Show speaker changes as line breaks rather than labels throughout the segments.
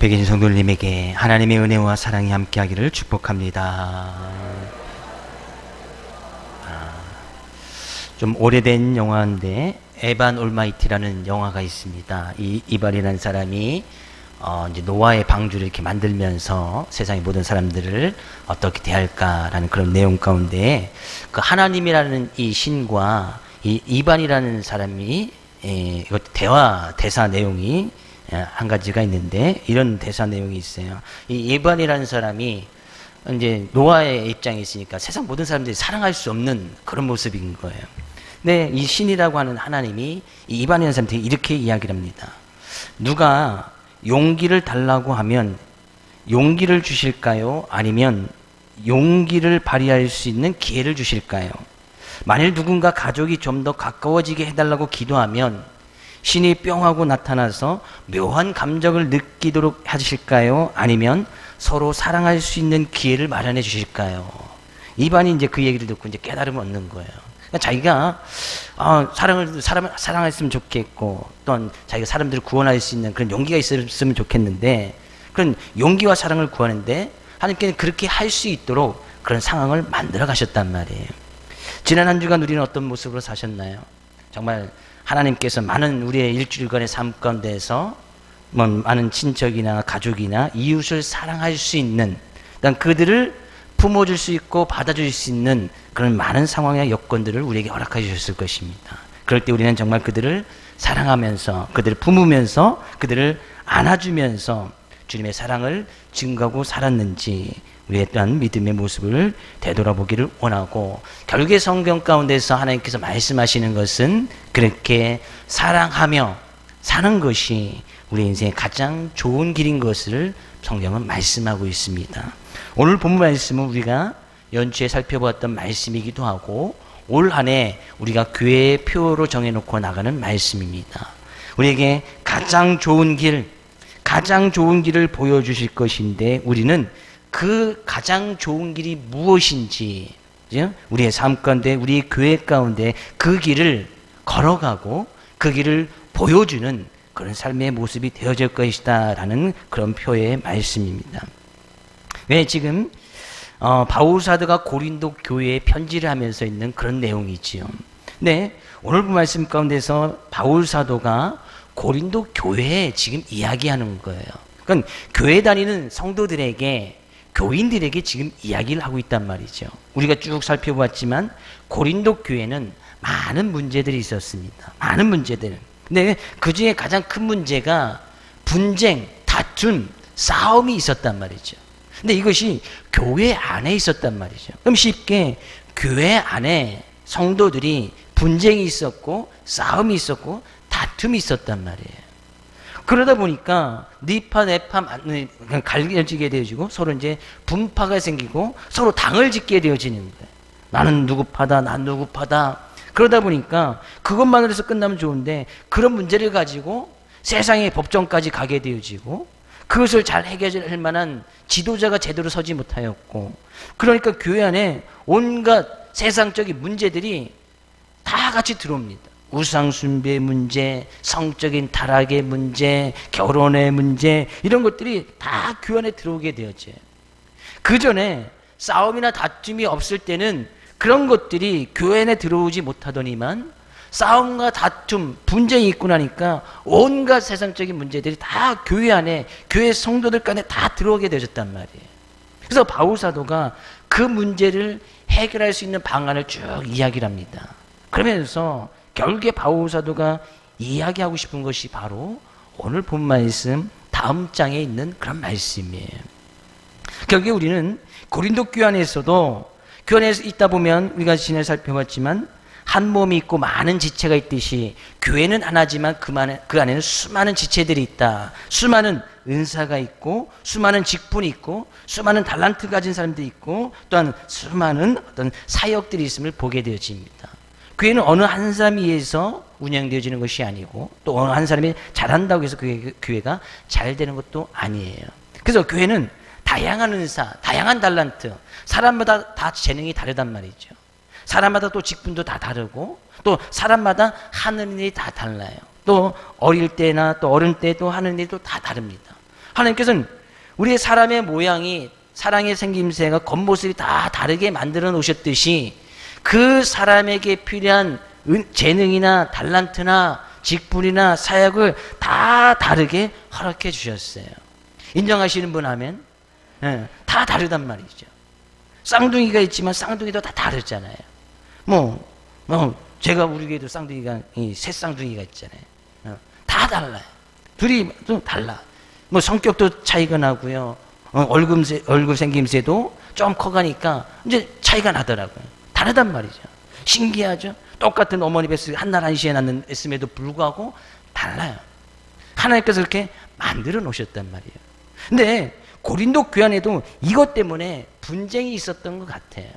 옆에 계신 성도님에게 하나님의 은혜와 사랑이 함께하기를 축복합니다. 좀 오래된 영화인데 에반 올마이티라는 영화가 있습니다. 이 이발이라는 사람이 이제 노아의 방주를 이렇게 만들면서 세상의 모든 사람들을 어떻게 대할까라는 그런 내용 가운데 그 하나님이라는 이 신과 이 이반이라는 사람이 이거 대사 내용이 한 가지가 있는데 이런 대사 내용이 있어요. 이 이반이라는 사람이 이제 노아의 입장에 있으니까 세상 모든 사람들이 사랑할 수 없는 그런 모습인 거예요. 근데 이 신이라고 하는 하나님이 이 이반이라는 사람한테 이렇게 이야기를 합니다. 누가 용기를 달라고 하면 용기를 주실까요? 아니면 용기를 발휘할 수 있는 기회를 주실까요? 만일 누군가 가족이 좀 더 가까워지게 해달라고 기도하면 신이 뿅 하고 나타나서 묘한 감정을 느끼도록 하실까요? 아니면 서로 사랑할 수 있는 기회를 마련해 주실까요? 이반이 이제 그 얘기를 듣고 이제 깨달음을 얻는 거예요. 그러니까 자기가 사랑했으면 좋겠고 또한 자기가 사람들을 구원할 수 있는 그런 용기가 있었으면 좋겠는데 그런 용기와 사랑을 구하는데 하나님께는 그렇게 할 수 있도록 그런 상황을 만들어 가셨단 말이에요. 지난 한 주간 우리는 어떤 모습으로 사셨나요? 정말 하나님께서 많은 우리의 일주일간의 삶 가운데서 많은 친척이나 가족이나 이웃을 사랑할 수 있는 그들을 품어줄 수 있고 받아줄 수 있는 그런 많은 상황의 여건들을 우리에게 허락해 주셨을 것입니다. 그럴 때 우리는 정말 그들을 사랑하면서 그들을 품으면서 그들을 안아주면서 주님의 사랑을 증거하고 살았는지 우리의 또한 믿음의 모습을 되돌아보기를 원하고 결국에 성경 가운데서 하나님께서 말씀하시는 것은 그렇게 사랑하며 사는 것이 우리 인생의 가장 좋은 길인 것을 성경은 말씀하고 있습니다. 오늘 본문 말씀은 우리가 연초에 살펴보았던 말씀이기도 하고 올 한 해 우리가 교회의 표로 정해놓고 나가는 말씀입니다. 우리에게 가장 좋은 길을 보여주실 것인데 우리는 그 가장 좋은 길이 무엇인지 우리의 삶 가운데 우리 교회 가운데 그 길을 걸어가고 그 길을 보여주는 그런 삶의 모습이 되어질 것이다 라는 그런 표의 말씀입니다. 왜 지금 바울 사도가 고린도 교회에 편지를 하면서 있는 그런 내용이지요. 네, 오늘 본 말씀 가운데서 바울 사도가 고린도 교회에 지금 이야기하는 거예요. 그러니까 교회 다니는 성도들에게 교인들에게 지금 이야기를 하고 있단 말이죠. 우리가 쭉 살펴보았지만 고린도 교회는 많은 문제들이 있었습니다. 많은 문제들. 근데 그 중에 가장 큰 문제가 분쟁, 다툼, 싸움이 있었단 말이죠. 근데 이것이 교회 안에 있었단 말이죠. 그럼 쉽게 교회 안에 성도들이 분쟁이 있었고 싸움이 있었고 다툼이 있었단 말이에요. 그러다 보니까 니파 내파 갈려지게 되어지고 서로 이제 분파가 생기고 서로 당을 짓게 되어지는 거예요. 나는 누구 파다, 난 누구 파다. 그러다 보니까 그것만으로 해서 끝나면 좋은데 그런 문제를 가지고 세상의 법정까지 가게 되어지고 그것을 잘 해결할 만한 지도자가 제대로 서지 못하였고 그러니까 교회 안에 온갖 세상적인 문제들이 다 같이 들어옵니다. 우상숭배의 문제, 성적인 타락의 문제, 결혼의 문제 이런 것들이 다 교회 안에 들어오게 되었죠. 그 전에 싸움이나 다툼이 없을 때는 그런 것들이 교회 안에 들어오지 못하더니만 싸움과 다툼, 분쟁이 있고 나니까 온갖 세상적인 문제들이 다 교회 안에, 교회 성도들 간에 다 들어오게 되어졌단 말이에요. 그래서 바울 사도가 그 문제를 해결할 수 있는 방안을 쭉 이야기를 합니다. 그러면서 결국에 바울 사도가 이야기하고 싶은 것이 바로 오늘 본 말씀 다음 장에 있는 그런 말씀이에요. 결국에 우리는 고린도 교회 안에서도 교회 안에서 있다 보면 우리가 지난해 살펴봤지만 한 몸이 있고 많은 지체가 있듯이 교회는 하나지만 그 안에는 수많은 지체들이 있다. 수많은 은사가 있고 수많은 직분이 있고 수많은 달란트 가진 사람들이 있고 또한 수많은 어떤 사역들이 있음을 보게 되어집니다. 교회는 어느 한 사람에 의해서 운영되어지는 것이 아니고 또 어느 한 사람이 잘한다고 해서 교회가 잘 되는 것도 아니에요. 그래서 교회는 다양한 은사, 다양한 달란트, 사람마다 다 재능이 다르단 말이죠. 사람마다 또 직분도 다 다르고 또 사람마다 하는 일이 다 달라요. 또 어릴 때나 또 어른 때 또 하는 일도 다 다릅니다. 하나님께서는 우리의 사람의 모양이, 사랑의 생김새가 겉모습이 다 다르게 만들어 놓으셨듯이 그 사람에게 필요한 재능이나 달란트나 직분이나 사역을 다 다르게 허락해 주셨어요. 인정하시는 분 하면 다 다르단 말이죠. 쌍둥이가 있지만 쌍둥이도 다 다르잖아요. 제가 우리 교회도 쌍둥이가, 새 쌍둥이가 있잖아요. 다 달라요. 둘이 좀 달라. 성격도 차이가 나고요. 얼굴 생김새도 좀 커가니까 이제 차이가 나더라고요. 다르단 말이죠. 신기하죠? 똑같은 어머니 뱃속에 한날 한시에 낳았음에도 불구하고 달라요. 하나님께서 그렇게 만들어 놓으셨단 말이에요. 근데 고린도 교회 안에도 이것 때문에 분쟁이 있었던 것 같아요.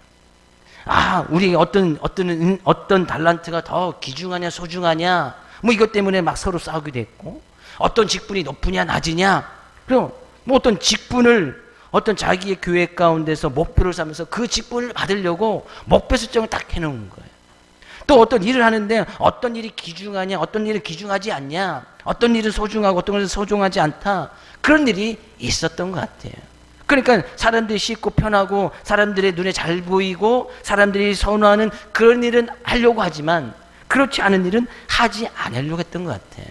우리 어떤 달란트가 더 귀중하냐 소중하냐, 이것 때문에 막 서로 싸우기도 했고, 어떤 직분이 높으냐 낮으냐, 그리고 어떤 직분을 어떤 자기의 교회 가운데서 목표를 삼아서 그 직분을 받으려고 목표 설정을 딱 해놓은 거예요. 또 어떤 일을 하는데 어떤 일이 귀중하냐, 어떤 일은 귀중하지 않냐, 어떤 일은 소중하고 어떤 일은 소중하지 않다, 그런 일이 있었던 것 같아요. 그러니까 사람들이 쉽고 편하고 사람들의 눈에 잘 보이고 사람들이 선호하는 그런 일은 하려고 하지만 그렇지 않은 일은 하지 않으려고 했던 것 같아요.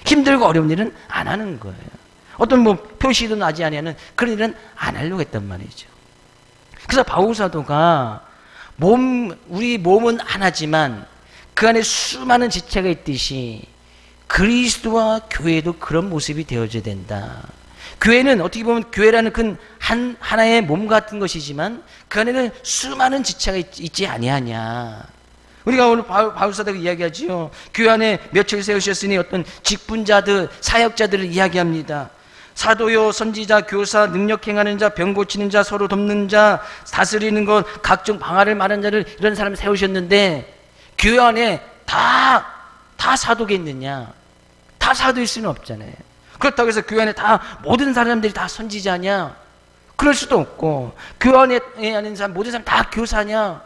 힘들고 어려운 일은 안 하는 거예요. 어떤 표시도 나지 않는 그런 일은 안 하려고 했단 말이죠. 그래서 바울 사도가 우리 몸은 하나지만 그 안에 수많은 지체가 있듯이 그리스도와 교회도 그런 모습이 되어져야 된다. 교회는 어떻게 보면 교회라는 큰 하나의 몸 같은 것이지만 그 안에는 수많은 지체가 있지 아니하냐. 우리가 오늘 바울 사도가 이야기하지요. 교회 안에 며칠 세우셨으니 어떤 직분자들, 사역자들을 이야기합니다. 사도요, 선지자, 교사, 능력 행하는 자, 병 고치는 자, 서로 돕는 자, 다스리는 것, 각종 방언을 말하는 자를, 이런 사람을 세우셨는데 교회 안에 다 사도겠느냐? 다 사도일 수는 없잖아요. 그렇다고 해서 교회 안에 모든 사람들이 다 선지자냐? 그럴 수도 없고, 교회 안에 있는 사람 모든 사람 다 교사냐?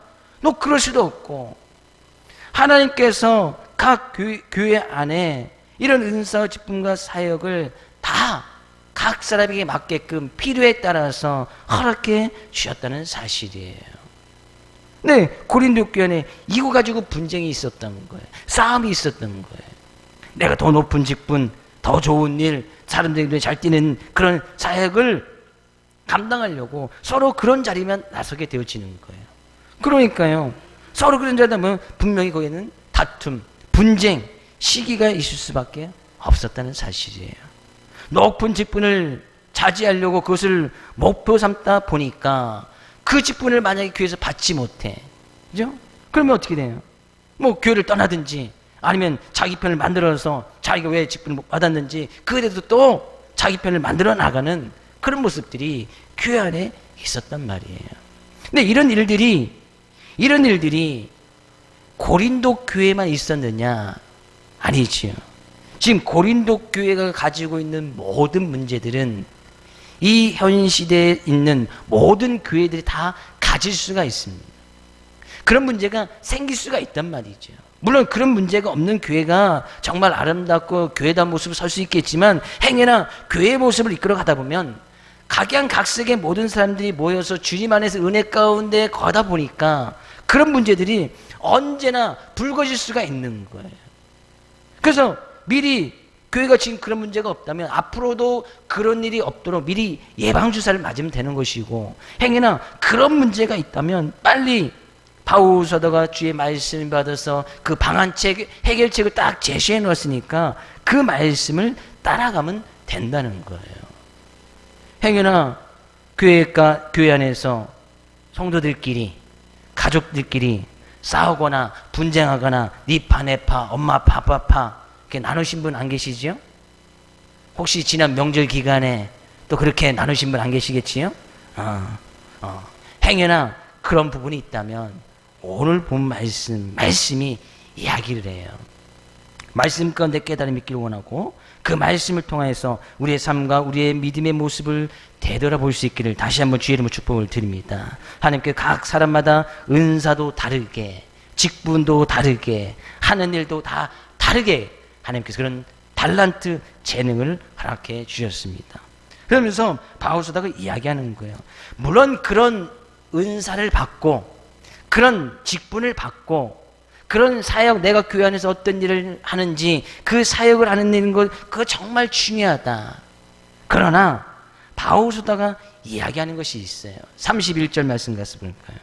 그럴 수도 없고, 하나님께서 각 교회 안에 이런 은사와 직분과 사역을 다 각 사람에게 맞게끔 필요에 따라서 허락해 주셨다는 사실이에요. 네, 고린도 교회 안에 이거 가지고 분쟁이 있었던 거예요. 싸움이 있었던 거예요. 내가 더 높은 직분, 더 좋은 일, 사람들이 잘 뛰는 그런 사역을 감당하려고 서로 그런 자리만 나서게 되어지는 거예요. 그러니까요, 서로 그런 자리면 분명히 거기에는 다툼, 분쟁, 시기가 있을 수밖에 없었다는 사실이에요. 높은 직분을 차지하려고 그것을 목표 삼다 보니까 그 직분을 만약에 교회에서 받지 못해, 그죠? 그러면 어떻게 돼요? 교회를 떠나든지 아니면 자기 편을 만들어서 자기가 왜 직분을 못 받았는지 그래도 또 자기 편을 만들어 나가는 그런 모습들이 교회 안에 있었단 말이에요. 근데 이런 일들이 고린도 교회만 있었느냐? 아니지요. 지금 고린도 교회가 가지고 있는 모든 문제들은 이 현 시대에 있는 모든 교회들이 다 가질 수가 있습니다. 그런 문제가 생길 수가 있단 말이죠. 물론 그런 문제가 없는 교회가 정말 아름답고 교회다운 모습을 설 수 있겠지만 행여나 교회의 모습을 이끌어 가다 보면 각양각색의 모든 사람들이 모여서 주님 안에서 은혜 가운데 거하다 보니까 그런 문제들이 언제나 불거질 수가 있는 거예요. 그래서 미리 교회가 지금 그런 문제가 없다면 앞으로도 그런 일이 없도록 미리 예방주사를 맞으면 되는 것이고, 행여나 그런 문제가 있다면 빨리 바울 사도가 주의 말씀을 받아서 그 방안책, 해결책을 딱 제시해 놓았으니까 그 말씀을 따라가면 된다는 거예요. 행여나 교회 안에서 성도들끼리, 가족들끼리 싸우거나 분쟁하거나 니파 내파, 엄마 파, 아빠 파 이렇게 나누신 분 안 계시죠? 혹시 지난 명절 기간에 또 그렇게 나누신 분 안 계시겠지요? 행여나 그런 부분이 있다면 오늘 본 말씀이 이야기를 해요. 말씀 가운데 깨달음이 있기를 원하고 그 말씀을 통해서 우리의 삶과 우리의 믿음의 모습을 되돌아볼 수 있기를 다시 한번 주의 이름으로 축복을 드립니다. 하나님께 각 사람마다 은사도 다르게, 직분도 다르게, 하는 일도 다 다르게 하나님께서 그런 달란트, 재능을 허락해 주셨습니다. 그러면서 바울 사도가 이야기하는 거예요. 물론 그런 은사를 받고 그런 직분을 받고 그런 사역, 내가 교회 안에서 어떤 일을 하는지 그 사역을 하는 것, 그거 정말 중요하다. 그러나 바울 사도가 이야기하는 것이 있어요. 31절 말씀 가서 볼까요?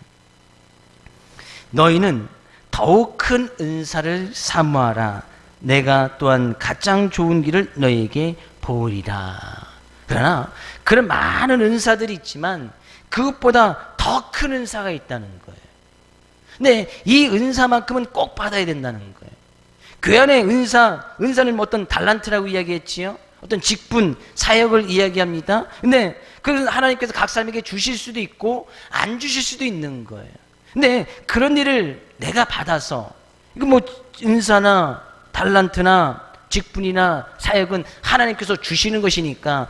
너희는 더욱 큰 은사를 사모하라. 내가 또한 가장 좋은 길을 너희에게 보으리라. 그러나 그런 많은 은사들이 있지만 그것보다 더 큰 은사가 있다는 거예요. 근데 이 은사만큼은 꼭 받아야 된다는 거예요. 교회 안에 은사는 뭐 어떤 달란트라고 이야기했지요. 어떤 직분, 사역을 이야기합니다. 근데 그것은 하나님께서 각 사람에게 주실 수도 있고 안 주실 수도 있는 거예요. 근데 그런 일을 내가 받아서, 이거 뭐 은사나 달란트나 직분이나 사역은 하나님께서 주시는 것이니까,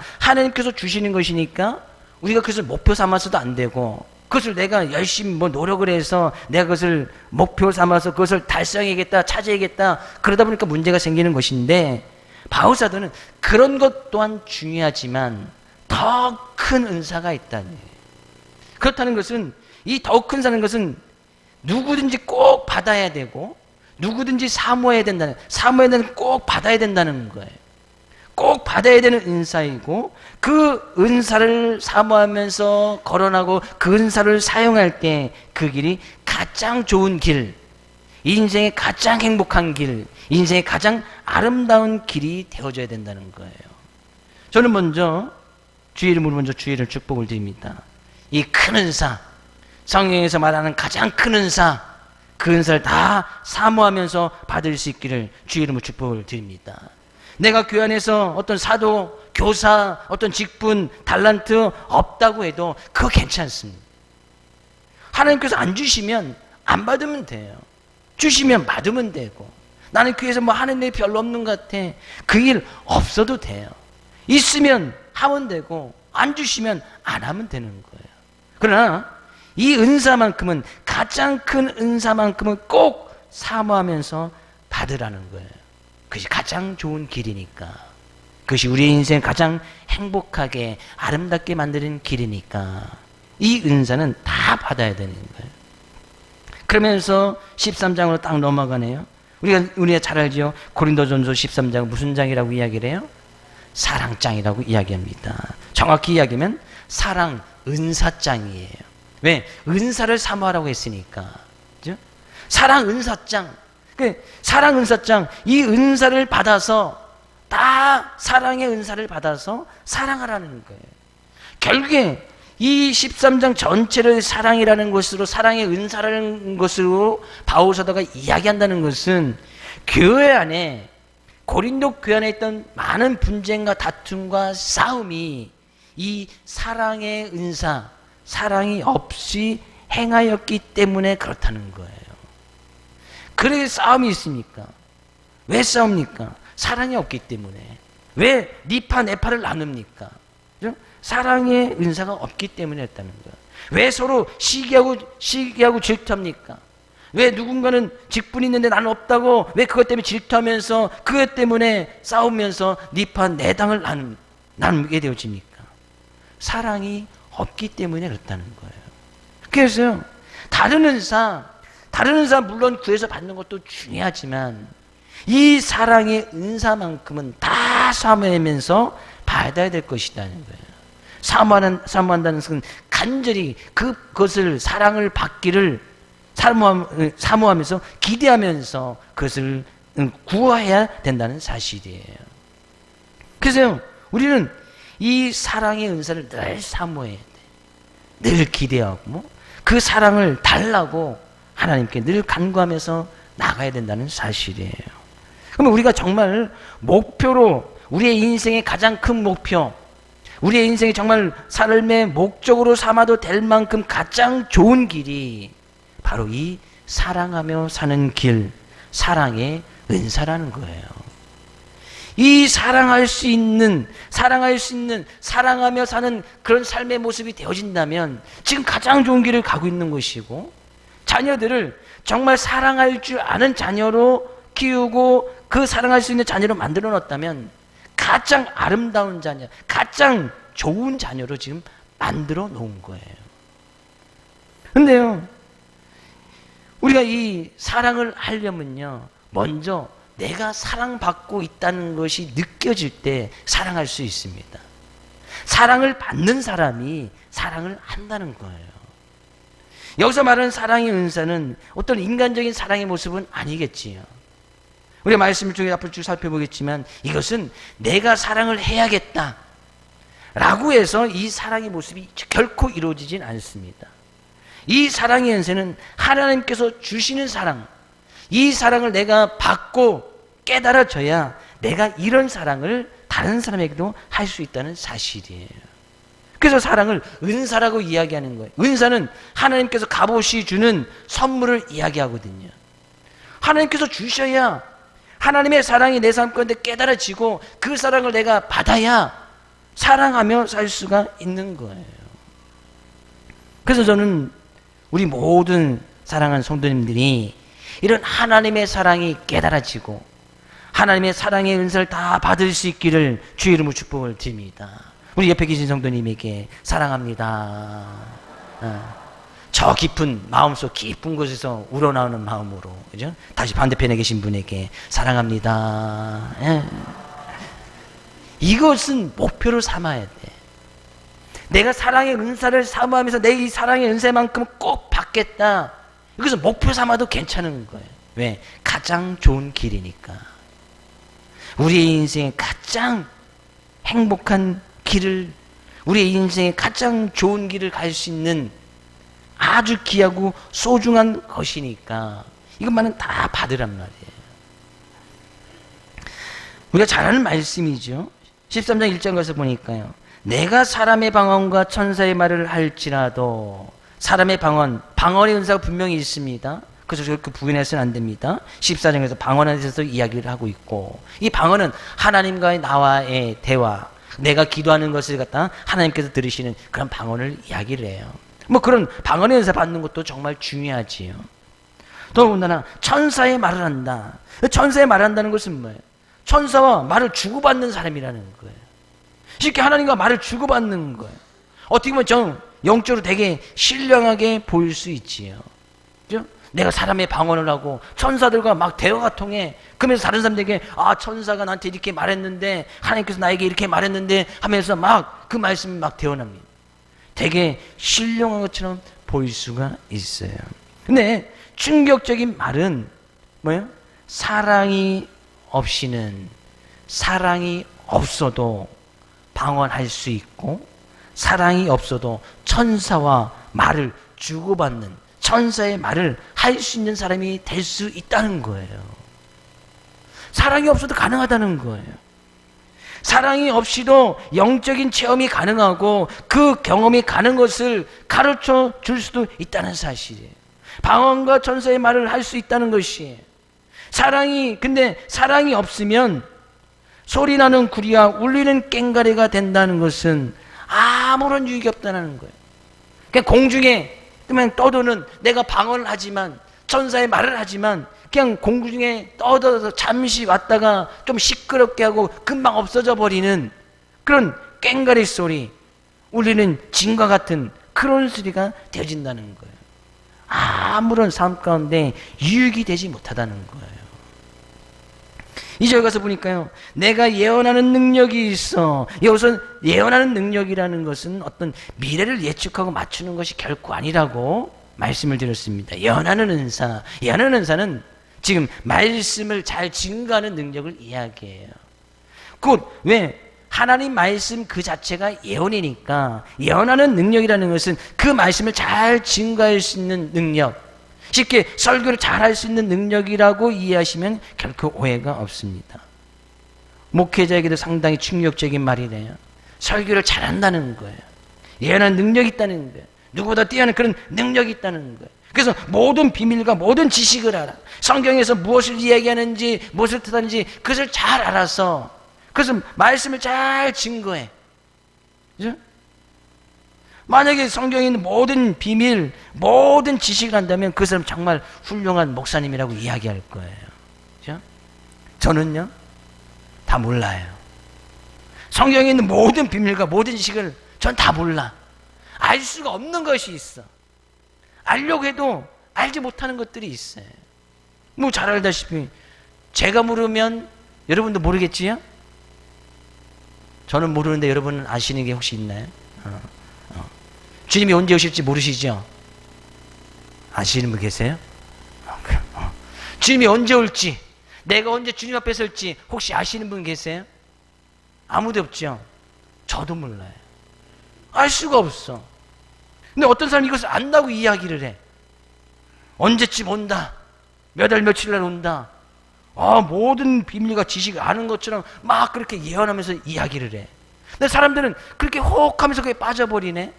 우리가 그것을 목표 삼아서도 안 되고, 그것을 내가 열심히 뭐 노력을 해서 내가 그것을 목표 삼아서 그것을 달성해야겠다, 차지해야겠다, 그러다 보니까 문제가 생기는 것인데, 바울 사도는 그런 것 또한 중요하지만 더 큰 은사가 있다니. 그렇다는 것은, 이 더 큰 사는 것은 누구든지 꼭 받아야 되고 누구든지 사모해야 된다는, 꼭 받아야 된다는 거예요. 꼭 받아야 되는 은사이고, 그 은사를 사모하면서 거론하고 그 은사를 사용할 때 그 길이 가장 좋은 길, 인생의 가장 행복한 길, 인생의 가장 아름다운 길이 되어져야 된다는 거예요. 저는 먼저 주의 이름으로 주의를 축복을 드립니다. 이 큰 은사, 성경에서 말하는 가장 큰 은사, 그 은사를 다 사모하면서 받을 수 있기를 주의 이름으로 축복을 드립니다. 내가 교회 안에서 어떤 사도, 교사, 어떤 직분, 달란트 없다고 해도 그거 괜찮습니다. 하나님께서 안 주시면 안 받으면 돼요. 주시면 받으면 되고, 나는 교회에서 뭐 하는 일이 별로 없는 것 같아, 그 일 없어도 돼요. 있으면 하면 되고 안 주시면 안 하면 되는 거예요. 그러나 이 은사만큼은, 가장 큰 은사만큼은 꼭 사모하면서 받으라는 거예요. 그것이 가장 좋은 길이니까, 그것이 우리의 인생 가장 행복하게 아름답게 만드는 길이니까 이 은사는 다 받아야 되는 거예요. 그러면서 13장으로 딱 넘어가네요. 우리가 잘 알죠. 고린도전서 13장은 무슨 장이라고 이야기를 해요? 사랑장이라고 이야기합니다. 정확히 이야기하면 사랑 은사장이에요. 왜? 은사를 사모하라고 했으니까. 그죠? 사랑 은사장. 사랑 은사장, 이 은사를 받아서, 다 사랑의 은사를 받아서 사랑하라는 거예요. 결국에 이 13장 전체를 사랑이라는 것으로, 사랑의 은사라는 것으로 바울 사도가 이야기한다는 것은, 교회 안에, 고린도 교회 안에 있던 많은 분쟁과 다툼과 싸움이 이 사랑의 은사, 사랑이 없이 행하였기 때문에 그렇다는 거예요. 그래서 싸움이 있습니까? 왜 싸웁니까? 사랑이 없기 때문에. 왜 니파 내파를 나눕니까? 그죠? 사랑의 은사가 없기 때문에 했다는 거예요. 왜 서로 시기하고 질투합니까? 왜 누군가는 직분이 있는데 나는 없다고, 왜 그것 때문에 질투하면서 그것 때문에 싸우면서 니파 내당을 나누게 되어집니까? 사랑이 없기 때문에 그렇다는 거예요. 그래서 다른 은사 물론 구해서 받는 것도 중요하지만 이 사랑의 은사만큼은 다 사모하면서 받아야 될 것이라는 거예요. 사모한다는 것은 간절히 그것을, 사랑을 받기를 사모하면서 기대하면서 그것을 구해야 된다는 사실이에요. 그래서 우리는 이 사랑의 은사를 늘 사모해야 돼. 늘 기대하고 그 사랑을 달라고 하나님께 늘 간구하면서 나가야 된다는 사실이에요. 그러면 우리가 정말 목표로, 우리의 인생의 가장 큰 목표, 우리의 인생이 정말 삶의 목적으로 삼아도 될 만큼 가장 좋은 길이 바로 이 사랑하며 사는 길, 사랑의 은사라는 거예요. 이 사랑하며 사는 그런 삶의 모습이 되어진다면 지금 가장 좋은 길을 가고 있는 것이고, 자녀들을 정말 사랑할 줄 아는 자녀로 키우고 그 사랑할 수 있는 자녀로 만들어 놨다면 가장 아름다운 자녀, 가장 좋은 자녀로 지금 만들어 놓은 거예요. 근데요, 우리가 이 사랑을 하려면요, 먼저 내가 사랑받고 있다는 것이 느껴질 때 사랑할 수 있습니다. 사랑을 받는 사람이 사랑을 한다는 거예요. 여기서 말하는 사랑의 은사는 어떤 인간적인 사랑의 모습은 아니겠지요. 우리가 말씀을 통해 앞으로 쭉 살펴보겠지만 이것은 내가 사랑을 해야겠다 라고 해서 이 사랑의 모습이 결코 이루어지진 않습니다. 이 사랑의 은사는 하나님께서 주시는 사랑, 이 사랑을 내가 받고 깨달아져야 내가 이런 사랑을 다른 사람에게도 할 수 있다는 사실이에요. 그래서 사랑을 은사라고 이야기하는 거예요. 은사는 하나님께서 값없이 주는 선물을 이야기하거든요. 하나님께서 주셔야 하나님의 사랑이 내 삶 가운데 깨달아지고 그 사랑을 내가 받아야 사랑하며 살 수가 있는 거예요. 그래서 저는 우리 모든 사랑하는 성도님들이 이런 하나님의 사랑이 깨달아지고 하나님의 사랑의 은사를 다 받을 수 있기를 주의 이름으로 축복을 드립니다. 우리 옆에 계신 성도님에게 사랑합니다. 저 깊은 마음속 깊은 곳에서 우러나오는 마음으로, 그죠? 다시 반대편에 계신 분에게 사랑합니다. 예. 이것은 목표를 삼아야 돼. 내가 사랑의 은사를 사모하면서 내 이 사랑의 은사만큼 꼭 받겠다. 이것은 목표 삼아도 괜찮은 거예요. 왜? 가장 좋은 길이니까. 우리의 인생의 가장 행복한 길을, 우리의 인생의 가장 좋은 길을 갈 수 있는 아주 귀하고 소중한 것이니까 이것만은 다 받으란 말이에요. 우리가 잘 아는 말씀이죠. 13장 1절 가서 보니까요, 내가 사람의 방언과 천사의 말을 할지라도, 사람의 방언의 은사가 분명히 있습니다. 그래서 그렇게 부인해서는 안 됩니다. 14장에서 방언에 대해서 이야기를 하고 있고, 이 방언은 하나님과의 나와의 대화, 내가 기도하는 것을 갖다 하나님께서 들으시는 그런 방언을 이야기를 해요. 뭐 그런 방언의 은사 받는 것도 정말 중요하지요. 더군다나 천사의 말을 한다. 천사의 말을 한다는 것은 뭐예요? 천사와 말을 주고받는 사람이라는 거예요. 쉽게 하나님과 말을 주고받는 거예요. 어떻게 보면 영적으로 되게 신령하게 보일 수 있지요. 그죠? 내가 사람의 방언을 하고 천사들과 막 대화가 통해. 그러면서 다른 사람들에게 천사가 나한테 이렇게 말했는데, 하나님께서 나에게 이렇게 말했는데 하면서 막 그 말씀이 막 대언합니다. 되게 신령한 것처럼 보일 수가 있어요. 근데 충격적인 말은 뭐예요? 사랑이 없어도 방언할 수 있고, 사랑이 없어도 천사와 말을 주고받는, 천사의 말을 할 수 있는 사람이 될 수 있다는 거예요. 사랑이 없어도 가능하다는 거예요. 사랑이 없이도 영적인 체험이 가능하고 그 경험이 가는 것을 가르쳐 줄 수도 있다는 사실이에요. 방언과 천사의 말을 할 수 있다는 것이에요. 근데 사랑이 없으면 소리나는 구리와 울리는 꽹과리가 된다는 것은 아무런 유익이 없다는 거예요. 그냥 공중에 그냥 떠도는, 내가 방언을 하지만, 천사의 말을 하지만 그냥 공중에 떠들어서 잠시 왔다가 좀 시끄럽게 하고 금방 없어져 버리는 그런 꽹과리 소리, 울리는 징과 같은 그런 소리가 되어진다는 거예요. 아무런 삶 가운데 유익이 되지 못하다는 거예요. 2절 가서 보니까요, 내가 예언하는 능력이 있어. 여기서 예언하는 능력이라는 것은 어떤 미래를 예측하고 맞추는 것이 결코 아니라고 말씀을 드렸습니다. 예언하는 은사는 지금 말씀을 잘 증거하는 능력을 이야기해요. 왜? 하나님 말씀 그 자체가 예언이니까, 예언하는 능력이라는 것은 그 말씀을 잘 증거할 수 있는 능력, 쉽게 설교를 잘 할 수 있는 능력이라고 이해하시면 결코 오해가 없습니다. 목회자에게도 상당히 충격적인 말이래요. 설교를 잘한다는 거예요. 예언하는 능력이 있다는 거예요. 누구보다 뛰어난 그런 능력이 있다는 거예요. 그래서 모든 비밀과 모든 지식을 알아. 성경에서 무엇을 이야기하는지, 무엇을 뜻하는지 그것을 잘 알아서, 그래서 말씀을 잘 증거해. 그죠? 만약에 성경에 있는 모든 비밀, 모든 지식을 한다면 그 사람 정말 훌륭한 목사님이라고 이야기할 거예요. 그죠? 저는요, 다 몰라요. 성경에 있는 모든 비밀과 모든 지식을 전 다 몰라. 알 수가 없는 것이 있어. 알려고 해도 알지 못하는 것들이 있어요. 뭐 잘 알다시피 제가 모르면 여러분도 모르겠지요? 저는 모르는데 여러분은 아시는 게 혹시 있나요? 주님이 언제 오실지 모르시죠? 아시는 분 계세요? 주님이 언제 올지, 내가 언제 주님 앞에 설지 혹시 아시는 분 계세요? 아무도 없죠? 저도 몰라요. 알 수가 없어. 근데 어떤 사람이 이것을 안다고 이야기를 해. 언제쯤 온다. 몇 월 며칠 날 온다. 모든 비밀과 지식을 아는 것처럼 막 그렇게 예언하면서 이야기를 해. 근데 사람들은 그렇게 혹하면서 그게 빠져버리네.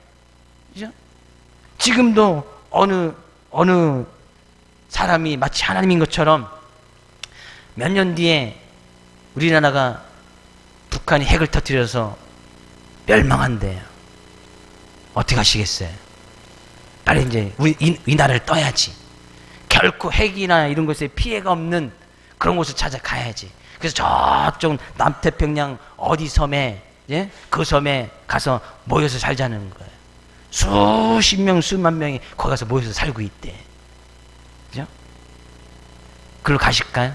그죠? 지금도 어느 사람이 마치 하나님인 것처럼 몇 년 뒤에 우리나라가 북한이 핵을 터뜨려서 멸망한대요. 어떻게 하시겠어요? 빨리 이제 이 나라를 떠야지. 결코 핵이나 이런 것에 피해가 없는 그런 곳을 찾아가야지. 그래서 저쪽 남태평양 어디 섬에, 예? 그 섬에 가서 모여서 살자는 거예요. 수십 명, 수만 명이 거기 가서 모여서 살고 있대. 그죠? 그걸 가실까요?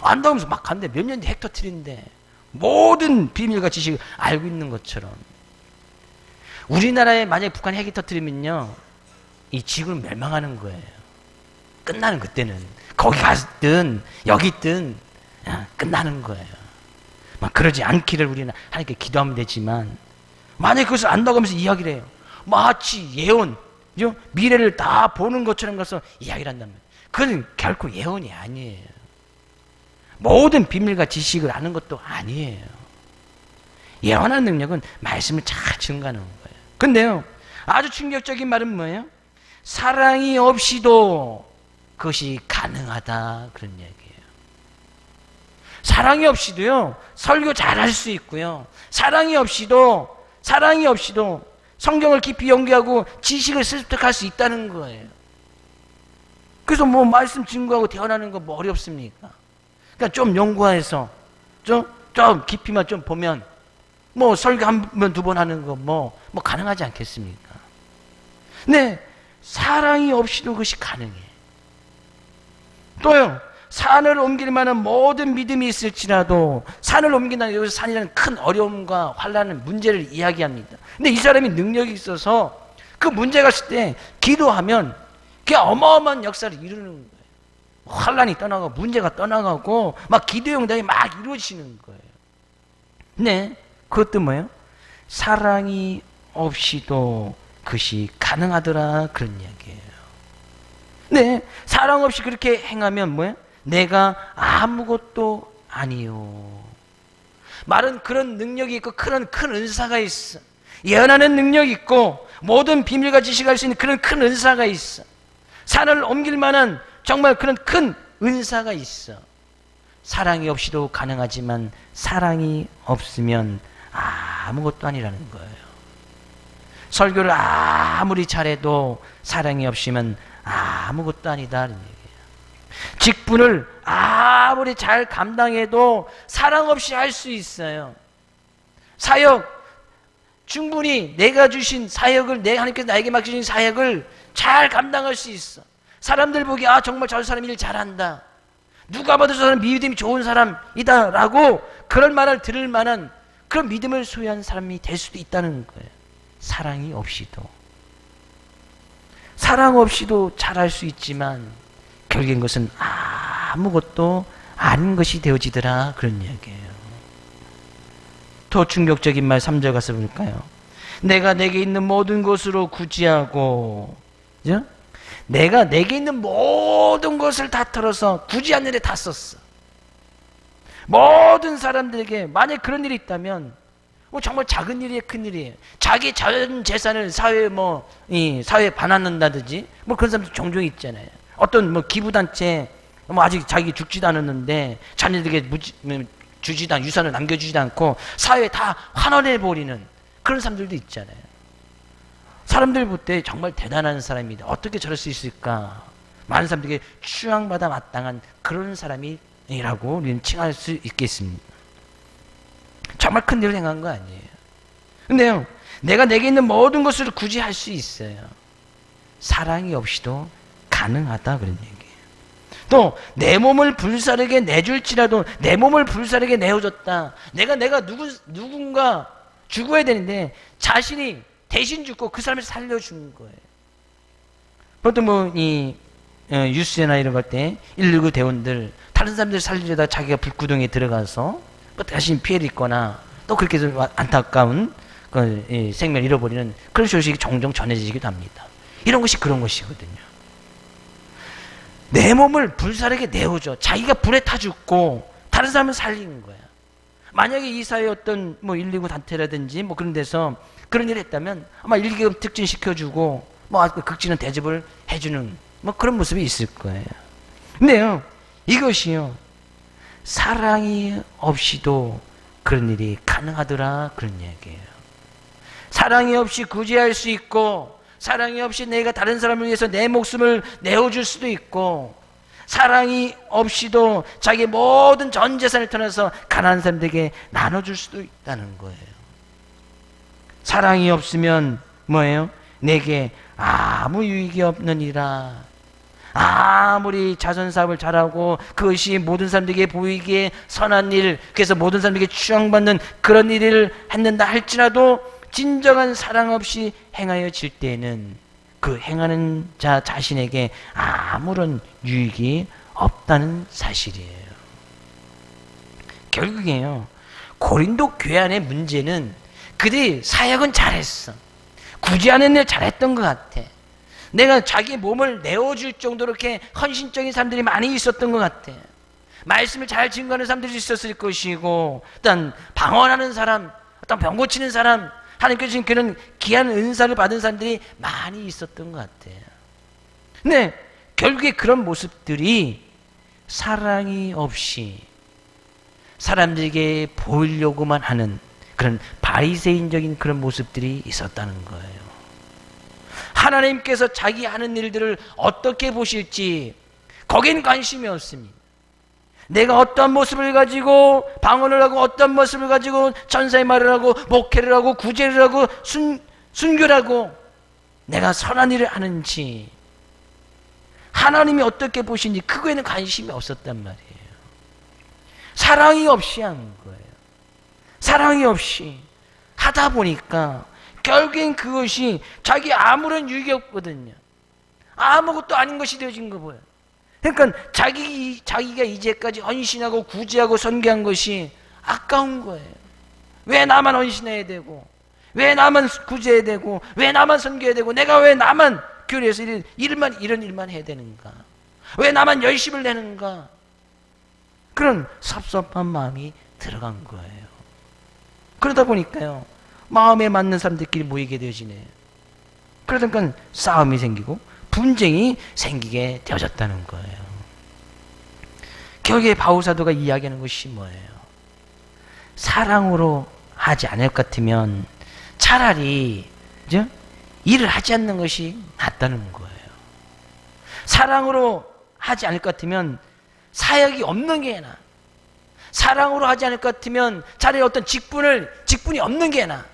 안다면서 막 간대. 몇 년 뒤에 핵 터뜨린대. 모든 비밀과 지식을 알고 있는 것처럼. 우리나라에 만약에 북한이 핵이 터뜨리면요, 이 지구는 멸망하는 거예요. 끝나는, 그때는. 거기 갔든 여기 있든 끝나는 거예요. 막 그러지 않기를 우리는 하나님께 기도하면 되지만, 만약에 그것을 안다고 하면서 이야기를 해요. 마치 예언, 미래를 다 보는 것처럼 가서 이야기를 한다면 그건 결코 예언이 아니에요. 모든 비밀과 지식을 아는 것도 아니에요. 예언하는 능력은 말씀을 잘 증거하는 거예요. 근데요, 아주 충격적인 말은 뭐예요? 사랑이 없이도 그것이 가능하다, 그런 얘기예요. 사랑이 없이도요, 설교 잘할 수 있고요, 사랑이 없이도 성경을 깊이 연구하고 지식을 습득할 수 있다는 거예요. 그래서 뭐 말씀 증거하고 대화하는 거 뭐 어렵습니까? 그러니까 좀 연구해서 좀 깊이만 좀 보면 뭐 설교 한 번, 두 번 하는 거 뭐 가능하지 않겠습니까? 근데 사랑이 없이도 그것이 가능해. 또요, 산을 옮길 만한 모든 믿음이 있을지라도 산을 옮긴다는, 여기서 산이라는 큰 어려움과 환난을, 문제를 이야기합니다. 근데 이 사람이 능력이 있어서 그 문제가 있을 때 기도하면 그게 어마어마한 역사를 이루는 거예요. 환난이 떠나가고 문제가 떠나가고 막 기도의 응답이 막 이루어지는 거예요. 네, 그것도 뭐예요? 사랑이 없이도 그것이 가능하더라, 그런 이야기예요. 네, 사랑 없이 그렇게 행하면 뭐예요? 내가 아무것도 아니요. 말은 그런 능력이 있고 그런 큰 은사가 있어. 예언하는 능력이 있고 모든 비밀과 지식을 알 수 있는 그런 큰 은사가 있어. 산을 옮길 만한 정말 그런 큰 은사가 있어. 사랑이 없이도 가능하지만 사랑이 없으면 아무것도 아니라는 거예요. 설교를 아무리 잘해도 사랑이 없으면 아무것도 아니다는 얘기예요. 직분을 아무리 잘 감당해도 사랑 없이 할 수 있어요. 사역, 충분히 내가 주신 사역을, 하나님께서 나에게 맡기신 사역을 잘 감당할 수 있어. 사람들 보기에 정말 저 사람 일 잘한다, 누가 봐도 저 사람 믿음이 좋은 사람이다 라고 그럴 말을 들을 만한 그런 믿음을 소유한 사람이 될 수도 있다는 거예요. 사랑이 없이도. 사랑 없이도 잘할 수 있지만 결국엔 것은 아무것도 아닌 것이 되어지더라, 그런 이야기예요. 더 충격적인 말 3절 가서 볼까요? 내가 내게 있는 모든 것으로 구제하고, 그죠? 내가 내게 있는 모든 것을 다 털어서 구제하는 데 다 썼어. 모든 사람들에게 만약 그런 일이 있다면 정말 작은 일이에요, 큰 일이에요. 자기 전 재산을 사회에 반환한다든지 그런 사람들 종종 있잖아요. 어떤 기부단체 아직 자기 죽지도 않았는데 자녀들에게 주지도 않고 유산을 남겨주지도 않고 사회에 다 환원해버리는 그런 사람들도 있잖아요. 사람들 볼 때 정말 대단한 사람이다, 어떻게 저럴 수 있을까, 많은 사람들에게 추앙받아 마땅한 그런 사람이라고 우리는 칭할 수 있겠습니다. 정말 큰 일을 행한 거 아니에요. 근데요, 내가 내게 있는 모든 것을 굳이 할 수 있어요. 사랑이 없이도 가능하다 그런 얘기예요. 또 내 몸을 불사르게 내줄지라도 내 몸을 불사르게 내어줬다. 내가 누군가 죽어야 되는데 자신이 대신 죽고 그 사람을 살려주는 거예요. 보통 뉴스나 이런 걸 때 119 대원들 다른 사람들 살리려다 자기가 불구덩이에 들어가서 또 자신이 피해를 입거나 또 그렇게 해서 안타까운 생명을 잃어버리는 그런 소식이 종종 전해지기도 합니다. 이런 것이 그런 것이거든요. 내 몸을 불사르게 내어줘. 자기가 불에 타 죽고 다른 사람을 살리는 거야. 만약에 이 사회에 어떤 119 단체라든지 그런 데서 그런 일을 했다면 아마 일기금 특진시켜주고 극진한 대접을 해주는 그런 모습이 있을 거예요. 근데요, 이것이요, 사랑이 없이도 그런 일이 가능하더라 그런 얘기예요. 사랑이 없이 구제할 수 있고, 사랑이 없이 내가 다른 사람을 위해서 내 목숨을 내어줄 수도 있고, 사랑이 없이도 자기 모든 전 재산을 터내서 가난한 사람들에게 나눠줄 수도 있다는 거예요. 사랑이 없으면 뭐예요? 내게 아무 유익이 없느니라. 아무리 자선사업을 잘하고 그것이 모든 사람들에게 보이기에 선한 일, 그래서 모든 사람들에게 추앙받는 그런 일을 했는다 할지라도 진정한 사랑 없이 행하여질 때에는 그 행하는 자 자신에게 아무런 유익이 없다는 사실이에요. 결국에요, 고린도 교회 안의 문제는 그들이 사역은 잘했어. 구제하는 일 잘했던 것 같아. 내가 자기 몸을 내어줄 정도로 이렇게 헌신적인 사람들이 많이 있었던 것 같아. 말씀을 잘 증거하는 사람들이 있었을 것이고, 어떤 방언하는 사람, 어떤 병 고치는 사람, 하나님께서 주신 그런 귀한 은사를 받은 사람들이 많이 있었던 것 같아요. 근데 결국에 그런 모습들이 사랑이 없이 사람들에게 보이려고만 하는 그런 바리새인적인 그런 모습들이 있었다는 거예요. 하나님께서 자기 하는 일들을 어떻게 보실지 거긴 관심이 없습니다. 내가 어떤 모습을 가지고 방언을 하고 어떤 모습을 가지고 천사의 말을 하고 목회를 하고 구제를 하고 순교를 하고 내가 선한 일을 하는지 하나님이 어떻게 보시는지 그거에는 관심이 없었단 말이에요. 사랑이 없이 한 거예요. 사랑이 없이 하다 보니까 결국엔 그것이 자기 아무런 유익이 없거든요. 아무것도 아닌 것이 되어진 거 보여요. 그러니까 자기가 이제까지 헌신하고 구제하고 선교한 것이 아까운 거예요. 왜 나만 헌신해야 되고, 왜 나만 구제해야 되고, 왜 나만 선교해야 되고, 내가 왜 나만 교회에서 이런 일만 해야 되는가? 왜 나만 열심을 내는가? 그런 섭섭한 마음이 들어간 거예요. 그러다 보니까요, 마음에 맞는 사람들끼리 모이게 되어지네요. 그러니까 싸움이 생기고 분쟁이 생기게 되어졌다는 거예요. 결국에 바울사도가 이야기하는 것이 뭐예요? 사랑으로 하지 않을 것 같으면 차라리 일을 하지 않는 것이 낫다는 거예요. 사랑으로 하지 않을 것 같으면 사역이 없는 게 나아. 사랑으로 하지 않을 것 같으면 차라리 어떤 직분이 없는 게 나아.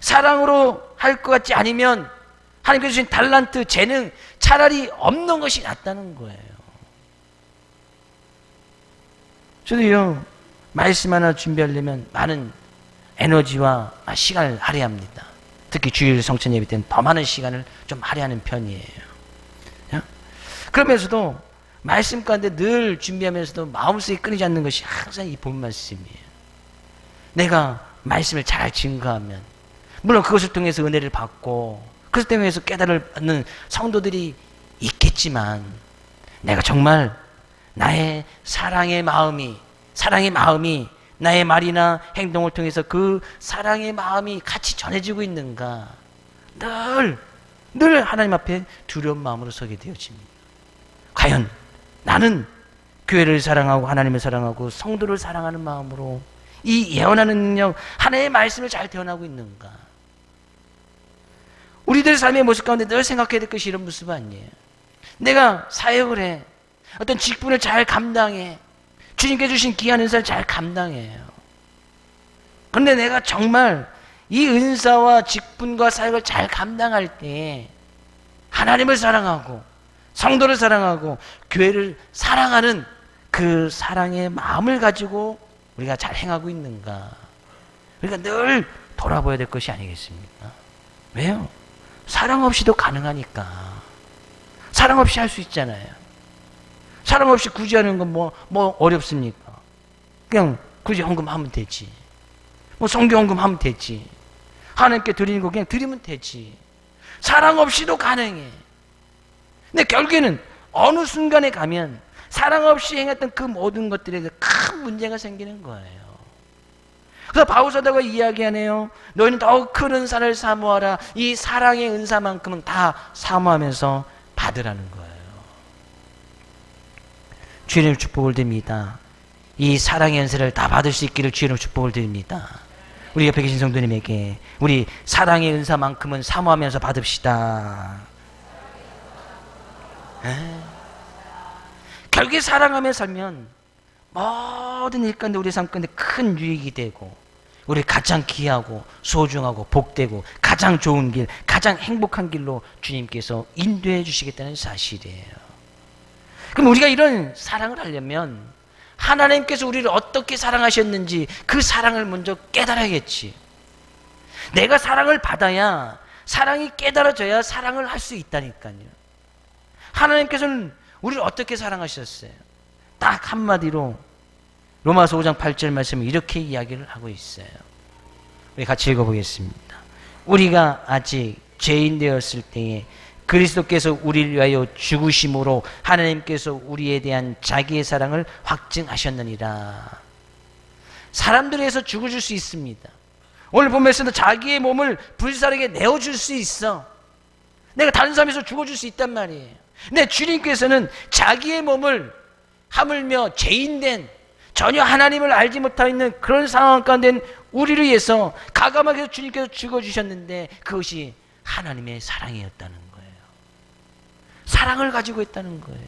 사랑으로 할 것 같지 않으면 하나님께서 주신 달란트, 재능 차라리 없는 것이 낫다는 거예요. 저도요, 말씀 하나 준비하려면 많은 에너지와 시간을 할애합니다. 특히 주일 성찬 예배 때는 더 많은 시간을 좀 할애하는 편이에요. 그러면서도 말씀 가운데 늘 준비하면서도 마음속에 끊이지 않는 것이 항상 이 본 말씀이에요. 내가 말씀을 잘 증거하면 물론 그것을 통해서 은혜를 받고 그것을 통해서 깨달음을 받는 성도들이 있겠지만 내가 정말 나의 사랑의 마음이 나의 말이나 행동을 통해서 그 사랑의 마음이 같이 전해지고 있는가? 늘 하나님 앞에 두려운 마음으로 서게 되어집니다. 과연 나는 교회를 사랑하고 하나님을 사랑하고 성도를 사랑하는 마음으로 이 예언하는 능력, 하나님의 말씀을 잘 대언하고 있는가? 우리들 삶의 모습 가운데 늘 생각해야 될 것이 이런 모습 아니에요. 내가 사역을 해. 어떤 직분을 잘 감당해. 주님께 주신 귀한 은사를 잘 감당해요. 그런데 내가 정말 이 은사와 직분과 사역을 잘 감당할 때 하나님을 사랑하고 성도를 사랑하고 교회를 사랑하는 그 사랑의 마음을 가지고 우리가 잘 행하고 있는가? 우리가 늘 돌아봐야 될 것이 아니겠습니까? 왜요? 사랑 없이도 가능하니까. 사랑 없이 할 수 있잖아요. 사랑 없이 굳이 하는 건 뭐 어렵습니까? 그냥 굳이 헌금하면 되지. 뭐 성교 헌금하면 되지. 하나님께 드리는 거 그냥 드리면 되지. 사랑 없이도 가능해. 근데 결국에는 어느 순간에 가면 사랑 없이 행했던 그 모든 것들에 큰 문제가 생기는 거예요. 그래서 바울사도가 이야기하네요. 너희는 더욱 큰 은사를 사모하라. 이 사랑의 은사만큼은 다 사모하면서 받으라는 거예요. 주님 축복을 드립니다. 이 사랑의 은사를 다 받을 수 있기를 주님 축복을 드립니다. 우리 옆에 계신 성도님에게 우리 사랑의 은사만큼은 사모하면서 받읍시다. 결국에 사랑하며 살면 모든 일 가운데 우리 삶 가운데 큰 유익이 되고 우리 가장 귀하고 소중하고 복되고 가장 좋은 길, 가장 행복한 길로 주님께서 인도해 주시겠다는 사실이에요. 그럼 우리가 이런 사랑을 하려면 하나님께서 우리를 어떻게 사랑하셨는지 그 사랑을 먼저 깨달아야겠지. 내가 사랑을 받아야 사랑이 깨달아져야 사랑을 할 수 있다니까요. 하나님께서는 우리를 어떻게 사랑하셨어요? 딱 한마디로 로마서 5장 8절 말씀을 이렇게 이야기를 하고 있어요. 우리 같이 읽어보겠습니다. 우리가 아직 죄인 되었을 때에 그리스도께서 우리를 위하여 죽으심으로 하나님께서 우리에 대한 자기의 사랑을 확증하셨느니라. 사람들에 의해서 죽어줄 수 있습니다. 오늘 본문에서도 자기의 몸을 불사르게 내어줄 수 있어. 내가 다른 사람에서 죽어줄 수 있단 말이에요. 근데 주님께서는 자기의 몸을 하물며 죄인된 전혀 하나님을 알지 못하고 있는 그런 상황 가운데 우리를 위해서 가감하게 주님께서 죽어주셨는데 그것이 하나님의 사랑이었다는 거예요. 사랑을 가지고 있다는 거예요.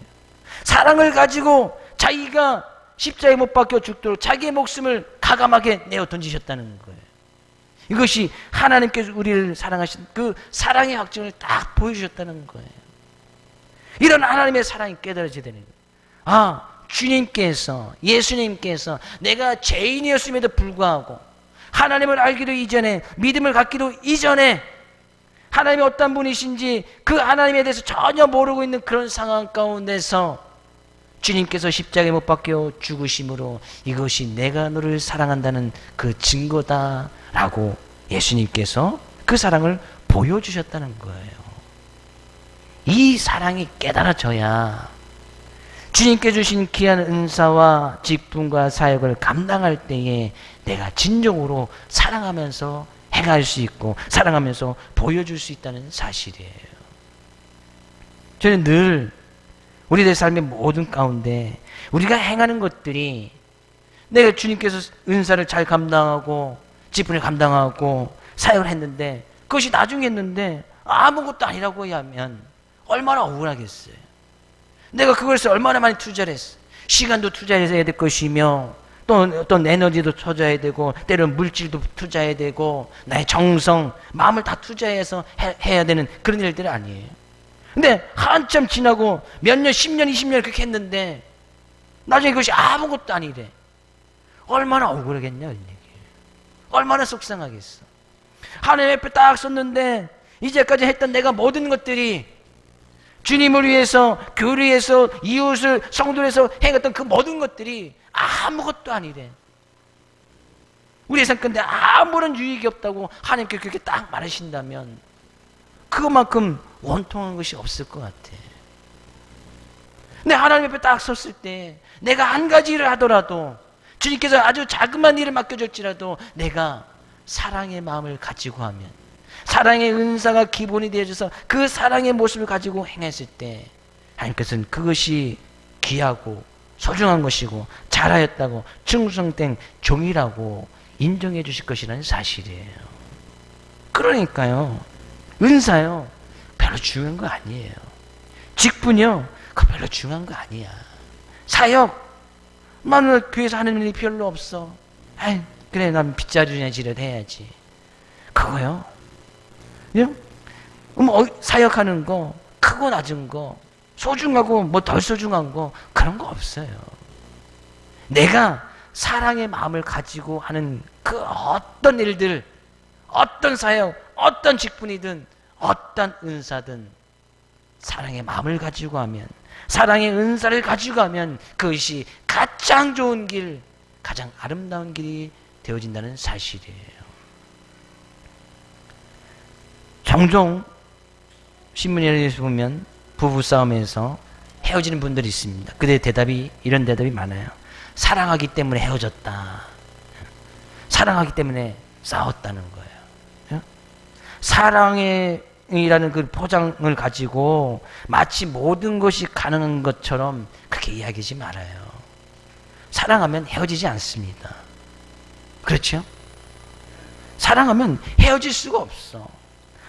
사랑을 가지고 자기가 십자가에 못 박혀 죽도록 자기의 목숨을 가감하게 내어 던지셨다는 거예요. 이것이 하나님께서 우리를 사랑하신 그 사랑의 확증을 딱 보여주셨다는 거예요. 이런 하나님의 사랑이 깨달아져야 되는 거예요. 아, 주님께서, 예수님께서 내가 죄인이었음에도 불구하고 하나님을 알기도 이전에, 믿음을 갖기도 이전에 하나님이 어떤 분이신지 그 하나님에 대해서 전혀 모르고 있는 그런 상황 가운데서 주님께서 십자가에 못 박혀 죽으심으로 이것이 내가 너를 사랑한다는 그 증거다라고 예수님께서 그 사랑을 보여주셨다는 거예요. 이 사랑이 깨달아져야 주님께 주신 귀한 은사와 직분과 사역을 감당할 때에 내가 진정으로 사랑하면서 행할 수 있고 사랑하면서 보여줄 수 있다는 사실이에요. 저는 늘 우리들의 삶의 모든 가운데 우리가 행하는 것들이 내가 주님께서 은사를 잘 감당하고 직분을 감당하고 사역을 했는데 그것이 나중에 했는데 아무것도 아니라고 하면 얼마나 억울하겠어요. 내가 그것을 얼마나 많이 투자를 했어. 시간도 투자해서 해야 될 것이며 또 어떤 에너지도 투자해야 되고 때로는 물질도 투자해야 되고 나의 정성, 마음을 다 투자해서 해야 되는 그런 일들이 아니에요. 근데 한참 지나고 몇 년, 10년, 20년 그렇게 했는데 나중에 그것이 아무것도 아니래. 얼마나 억울하겠냐 이런 얘기예요. 얼마나 속상하겠어. 하나님 앞에 딱 섰는데 이제까지 했던 내가 모든 것들이 주님을 위해서, 교회를 위해서, 이웃을, 성도를 위해서 행했던 그 모든 것들이 아무것도 아니래. 우리의 삶 가운데 아무런 유익이 없다고 하나님께 그렇게 딱 말하신다면 그것만큼 원통한 것이 없을 것 같아. 근데 하나님 앞에 딱 섰을 때 내가 한 가지 일을 하더라도 주님께서 아주 자그마한 일을 맡겨줄지라도 내가 사랑의 마음을 가지고 하면 사랑의 은사가 기본이 되어져서 그 사랑의 모습을 가지고 행했을 때 하나님께서는 그것이 귀하고 소중한 것이고 잘하였다고 충성된 종이라고 인정해 주실 것이라는 사실이에요. 그러니까요, 은사요 별로 중요한 거 아니에요. 직분이요 그거 별로 중요한 거 아니야. 사역 나는 교회에서 하는 일이 별로 없어. 아이, 그래, 난 빗자루냐 지렛 해야지. 그거요? 예? 사역하는 거, 크고 낮은 거, 소중하고 뭐 덜 소중한 거, 그런 거 없어요. 내가 사랑의 마음을 가지고 하는 그 어떤 일들, 어떤 사역, 어떤 직분이든, 어떤 은사든, 사랑의 마음을 가지고 하면, 사랑의 은사를 가지고 하면 그것이 가장 좋은 길, 가장 아름다운 길이 되어진다는 사실이에요. 종종 신문에서 보면 부부싸움에서 헤어지는 분들이 있습니다. 그들의 대답이, 이런 대답이 많아요. 사랑하기 때문에 헤어졌다. 사랑하기 때문에 싸웠다는 거예요. 사랑이라는 그 포장을 가지고 마치 모든 것이 가능한 것처럼 그렇게 이야기하지 말아요. 사랑하면 헤어지지 않습니다. 그렇죠? 사랑하면 헤어질 수가 없어.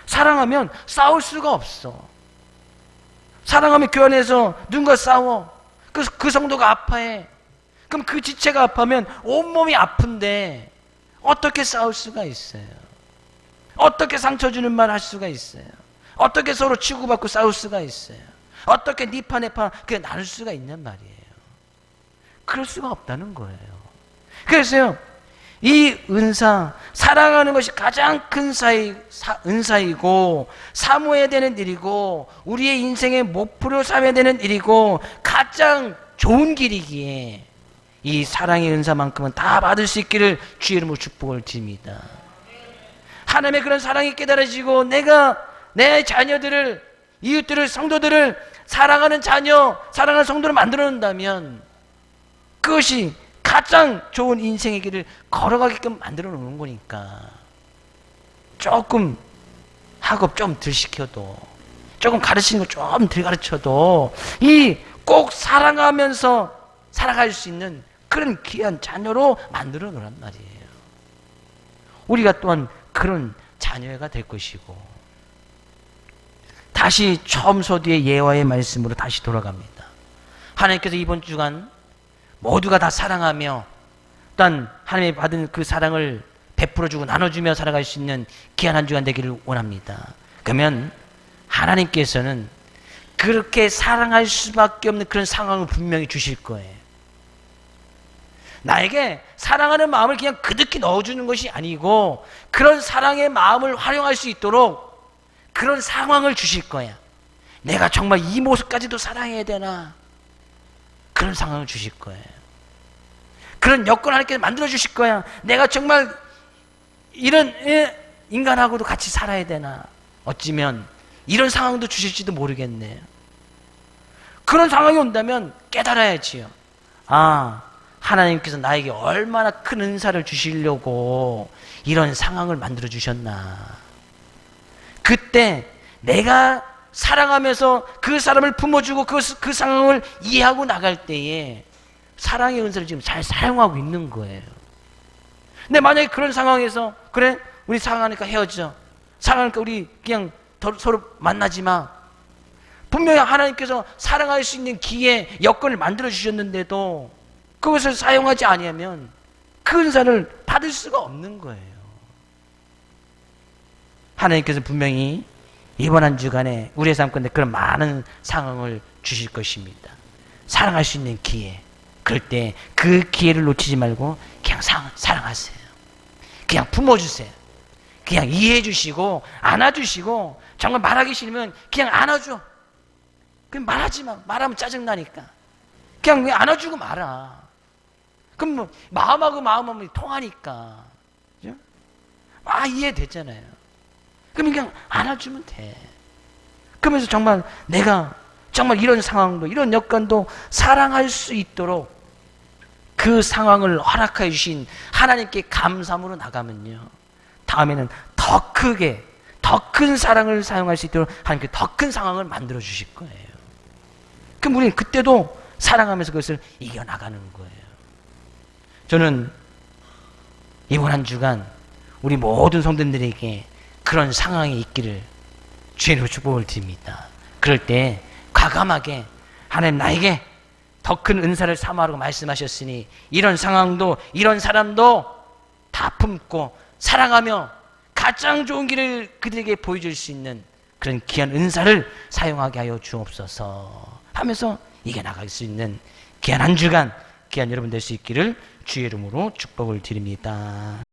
사랑하면 싸울 수가 없어. 사랑하면 교회 안에서 누군가 싸워. 그 성도가 아파해. 그럼 그 지체가 아파하면 온몸이 아픈데 어떻게 싸울 수가 있어요? 어떻게 상처 주는 말 할 수가 있어요? 어떻게 서로 치고받고 싸울 수가 있어요? 어떻게 니파 내파 그냥 나눌 수가 있냔 말이에요. 그럴 수가 없다는 거예요. 그래서요, 이 은사, 사랑하는 것이 가장 큰 은사이고 사모해야 되는 일이고 우리의 인생의 목표로 삼아야 되는 일이고 가장 좋은 길이기에 이 사랑의 은사만큼은 다 받을 수 있기를 주의 이름으로 축복을 드립니다. 하나님의 그런 사랑이 깨달아지고 내가 내 자녀들을, 이웃들을, 성도들을 사랑하는 자녀, 사랑하는 성도를 만들어 놓는다면 그것이 가장 좋은 인생의 길을 걸어가게끔 만들어 놓는 거니까 조금 학업 좀 덜 시켜도, 조금 가르치는 거 좀 덜 가르쳐도 이 꼭 사랑하면서 살아갈 수 있는 그런 귀한 자녀로 만들어 놓으란 말이에요. 우리가 또한 그런 자녀가 될 것이고. 다시 처음 소두의 예화의 말씀으로 다시 돌아갑니다. 하나님께서 이번 주간 모두가 다 사랑하며 또한 하나님이 받은 그 사랑을 베풀어주고 나눠주며 살아갈 수 있는 귀한 한 주간 되기를 원합니다. 그러면 하나님께서는 그렇게 사랑할 수밖에 없는 그런 상황을 분명히 주실 거예요. 나에게 사랑하는 마음을 그냥 그득히 넣어주는 것이 아니고 그런 사랑의 마음을 활용할 수 있도록 그런 상황을 주실 거야. 내가 정말 이 모습까지도 사랑해야 되나? 그런 상황을 주실 거예요. 그런 여건을 하나님께서 만들어 주실 거야. 내가 정말 이런 인간하고도 같이 살아야 되나? 어찌면 이런 상황도 주실지도 모르겠네요. 그런 상황이 온다면 깨달아야지요. 아, 하나님께서 나에게 얼마나 큰 은사를 주시려고 이런 상황을 만들어 주셨나. 그때 내가 사랑하면서 그 사람을 품어주고 그 상황을 이해하고 나갈 때에 사랑의 은사를 지금 잘 사용하고 있는 거예요. 근데 만약에 그런 상황에서 그래? 우리 사랑하니까 헤어져. 사랑하니까 우리 그냥 서로 만나지 마. 분명히 하나님께서 사랑할 수 있는 기회, 여건을 만들어 주셨는데도 그것을 사용하지 아니하면 그 은사를 받을 수가 없는 거예요. 하나님께서 분명히 이번 한 주간에 우리의 삶 가운데 그런 많은 상황을 주실 것입니다. 사랑할 수 있는 기회. 그럴 때 그 기회를 놓치지 말고 그냥 사랑하세요. 그냥 품어주세요. 그냥 이해해 주시고 안아주시고 정말 말하기 싫으면 그냥 안아줘. 그럼 말하지 마. 말하면 짜증나니까. 그냥 안아주고 말아. 그럼 뭐 마음하고 마음하고 통하니까. 그죠? 이해됐잖아요. 그럼 그냥 안아주면 돼. 그러면서 정말 내가 정말 이런 상황도 이런 여건도 사랑할 수 있도록 그 상황을 허락해 주신 하나님께 감사함으로 나가면요. 다음에는 더 크게 더 큰 사랑을 사용할 수 있도록 하나님께 더 큰 상황을 만들어 주실 거예요. 그럼 우리는 그때도 사랑하면서 그것을 이겨나가는 거예요. 저는 이번 한 주간 우리 모든 성도들에게 그런 상황이 있기를 주의 축복을 드립니다. 그럴 때 과감하게 하나님 나에게 더 큰 은사를 삼아라고 말씀하셨으니 이런 상황도 이런 사람도 다 품고 사랑하며 가장 좋은 길을 그들에게 보여줄 수 있는 그런 귀한 은사를 사용하게 하여 주옵소서 하면서 이겨나갈 수 있는 귀한 한 주간 귀한 여러분 될 수 있기를 주의 이름으로 축복을 드립니다.